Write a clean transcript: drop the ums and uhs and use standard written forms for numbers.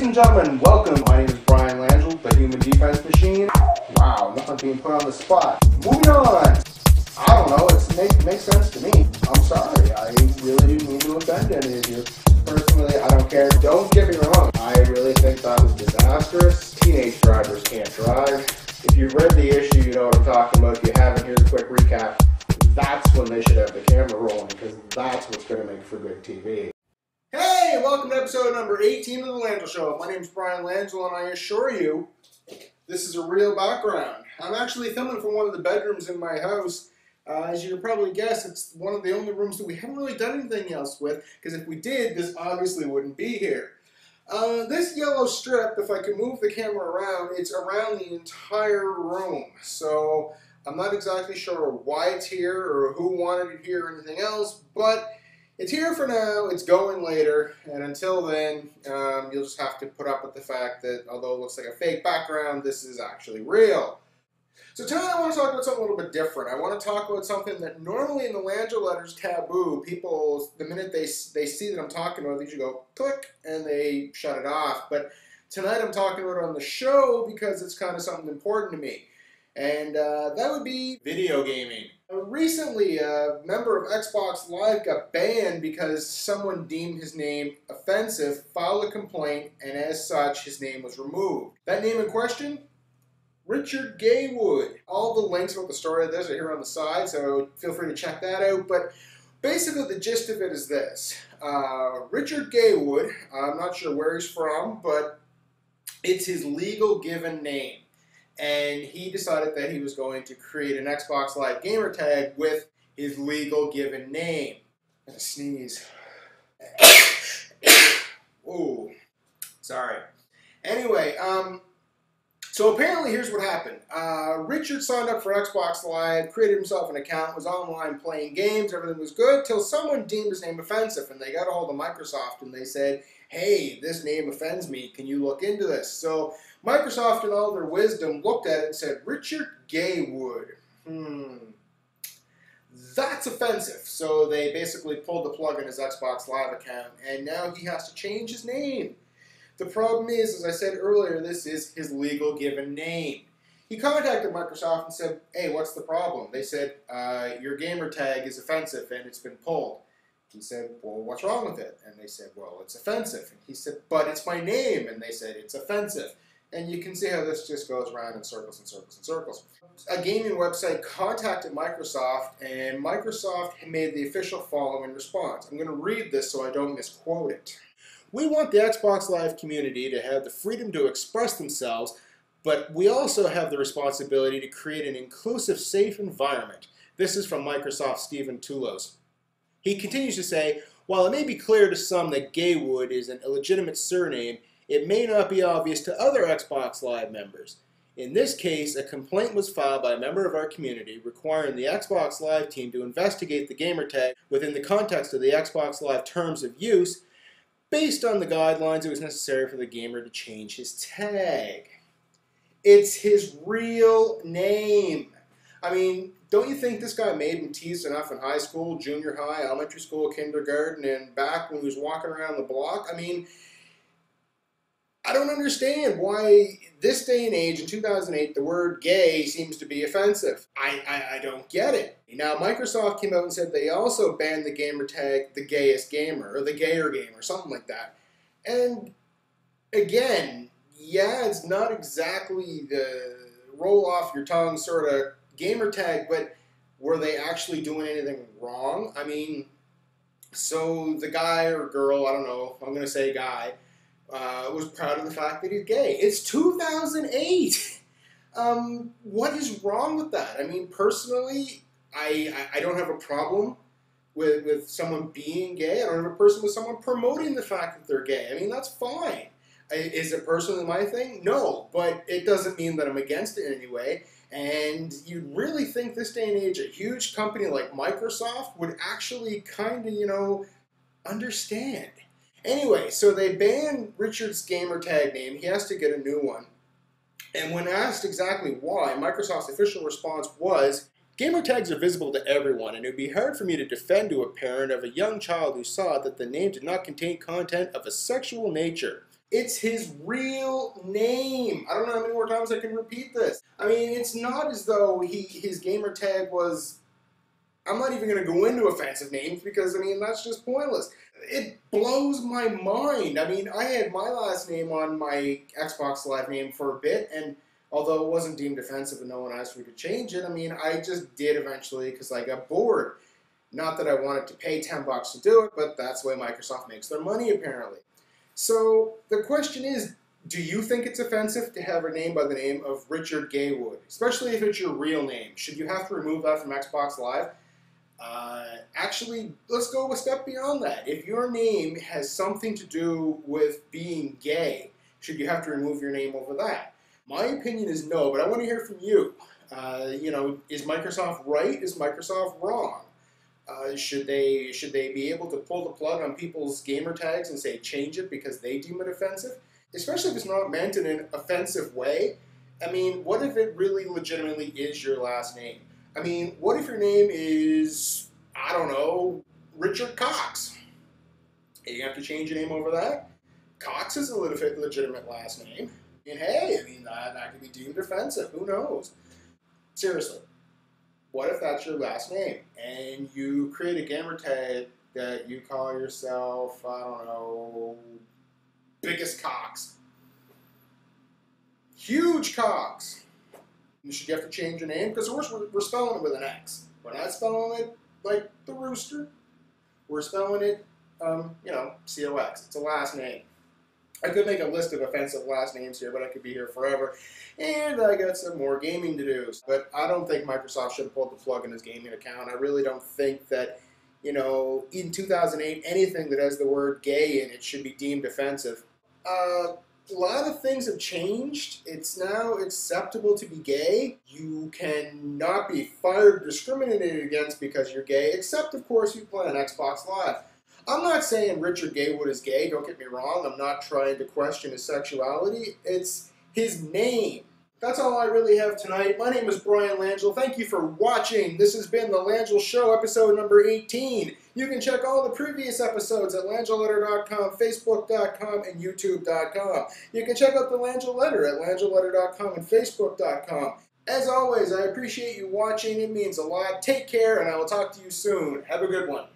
and gentlemen, welcome. My name is Brian Langille, the human defense machine. Wow, nothing being put on the spot. Moving on. I don't know, it makes sense to me. I'm sorry, I really didn't mean to offend any of you. Personally, I don't care. Don't get me wrong, I really think that was disastrous. Teenage drivers can't drive. If you've read the issue, you know what I'm talking about. If you haven't, here's a quick recap. That's when they should have the camera rolling, because that's what's going to make for good TV. Hey, welcome to episode number 18 of The Langille Show. My name is Brian Langille, and I assure you, this is a real background. I'm actually filming from one of the bedrooms in my house. As you can probably guess, it's one of the only rooms that we haven't really done anything else with, because if we did, this obviously wouldn't be here. This yellow strip, if I can move the camera around, it's around the entire room. So I'm not exactly sure why it's here or who wanted it here or anything else, but it's here for now, it's going later, and until then, you'll just have to put up with the fact that although it looks like a fake background, this is actually real. So tonight I want to talk about something a little bit different. I want to talk about something that normally in the Langille letters taboo. People, the minute they see that I'm talking about it, they usually go click and they shut it off. But tonight I'm talking about it on the show because it's kind of something important to me. And that would be video gaming. Recently, a member of Xbox Live got banned because someone deemed his name offensive, filed a complaint, and as such, his name was removed. That name in question? Richard Gaywood. All the links about the story of this are here on the side, so feel free to check that out. But basically, the gist of it is this. Richard Gaywood, I'm not sure where he's from, but it's his legal given name. And he decided that he was going to create an Xbox Live gamertag with his legal given name. I'm gonna sneeze. Ooh, sorry. Anyway, so apparently here's what happened. Richard signed up for Xbox Live, created himself an account, was online playing games, everything was good, till someone deemed his name offensive, and they got a hold of Microsoft and they said, hey, this name offends me, can you look into this? So Microsoft, in all their wisdom, looked at it and said, Richard Gaywood, that's offensive. So they basically pulled the plug on his Xbox Live account, and now he has to change his name. The problem is, as I said earlier, this is his legal given name. He contacted Microsoft and said, hey, what's the problem? They said, your gamer tag is offensive and it's been pulled. He said, well, what's wrong with it? And they said, well, it's offensive. And he said, but it's my name. And they said, it's offensive. And you can see how this just goes around in circles and circles and circles. A gaming website contacted Microsoft, and Microsoft made the official following response. I'm going to read this so I don't misquote it. We want the Xbox Live community to have the freedom to express themselves, but we also have the responsibility to create an inclusive, safe environment. This is from Microsoft Stephen Toulos. He continues to say, while it may be clear to some that Gaywood is an illegitimate surname, it may not be obvious to other Xbox Live members. In this case, a complaint was filed by a member of our community requiring the Xbox Live team to investigate the gamertag within the context of the Xbox Live terms of use. Based on the guidelines, it was necessary for the gamer to change his tag. It's his real name. I mean, don't you think this guy may have been teased enough in high school, junior high, elementary school, kindergarten, and back when he was walking around the block? I mean, I don't understand why this day and age, in 2008, the word gay seems to be offensive. I don't get it. Now, Microsoft came out and said they also banned the gamer tag, the gayest gamer, or the gayer gamer, something like that. And again, yeah, it's not exactly the roll off your tongue sort of gamer tag, but were they actually doing anything wrong? I mean, so the guy or girl, I don't know, I'm going to say guy, was proud of the fact that he's gay. It's 2008. What is wrong with that? I mean, personally, I don't have a problem with someone being gay. I don't have a problem with someone promoting the fact that they're gay. I mean, that's fine. Is it personally my thing? No, but it doesn't mean that I'm against it in any way. And you'd really think this day and age, a huge company like Microsoft would actually kind of, you know, understand. Anyway, so they banned Richard's gamer tag name. He has to get a new one. And when asked exactly why, Microsoft's official response was, gamer tags are visible to everyone, and it would be hard for me to defend to a parent of a young child who saw that the name did not contain content of a sexual nature. It's his real name. I don't know how many more times I can repeat this. I mean, it's not as though his gamer tag was... I'm not even going to go into offensive names because, I mean, that's just pointless. It blows my mind. I mean, I had my last name on my Xbox Live name for a bit, and although it wasn't deemed offensive and no one asked me to change it, I mean, I just did eventually because I got bored. Not that I wanted to pay $10 to do it, but that's the way Microsoft makes their money, apparently. So the question is, do you think it's offensive to have a name by the name of Richard Gaywood, especially if it's your real name? Should you have to remove that from Xbox Live? Actually, let's go a step beyond that. If your name has something to do with being gay, should you have to remove your name over that? My opinion is no, but I want to hear from you. You know, is Microsoft right? Is Microsoft wrong? Should they be able to pull the plug on people's gamer tags and say change it because they deem it offensive? Especially if it's not meant in an offensive way. I mean, what if it really legitimately is your last name? I mean, what if your name is, I don't know, Richard Cox? You have to change your name over that? Cox is a legitimate last name. And hey, I mean, that could be deemed offensive. Who knows? Seriously, what if that's your last name? And you create a gamer tag that you call yourself, I don't know, Biggest Cox. Huge Cox. Should you have to change your name? Because we're spelling it with an X. We're not spelling it like the rooster. We're spelling it, you know, C-O-X. It's a last name. I could make a list of offensive last names here, but I could be here forever. And I got some more gaming to do. But I don't think Microsoft should have pulled the plug in his gaming account. I really don't think that, you know, in 2008, anything that has the word gay in it should be deemed offensive. A lot of things have changed. It's now acceptable to be gay. You cannot be fired, discriminated against because you're gay, except, of course, you play on Xbox Live. I'm not saying Richard Gaywood is gay, don't get me wrong. I'm not trying to question his sexuality. It's his name. That's all I really have tonight. My name is Brian Langille. Thank you for watching. This has been The Langille Show, episode number 18. You can check all the previous episodes at langilleletter.com, facebook.com, and youtube.com. You can check out The Langille Letter at langilleletter.com and facebook.com. As always, I appreciate you watching. It means a lot. Take care, and I will talk to you soon. Have a good one.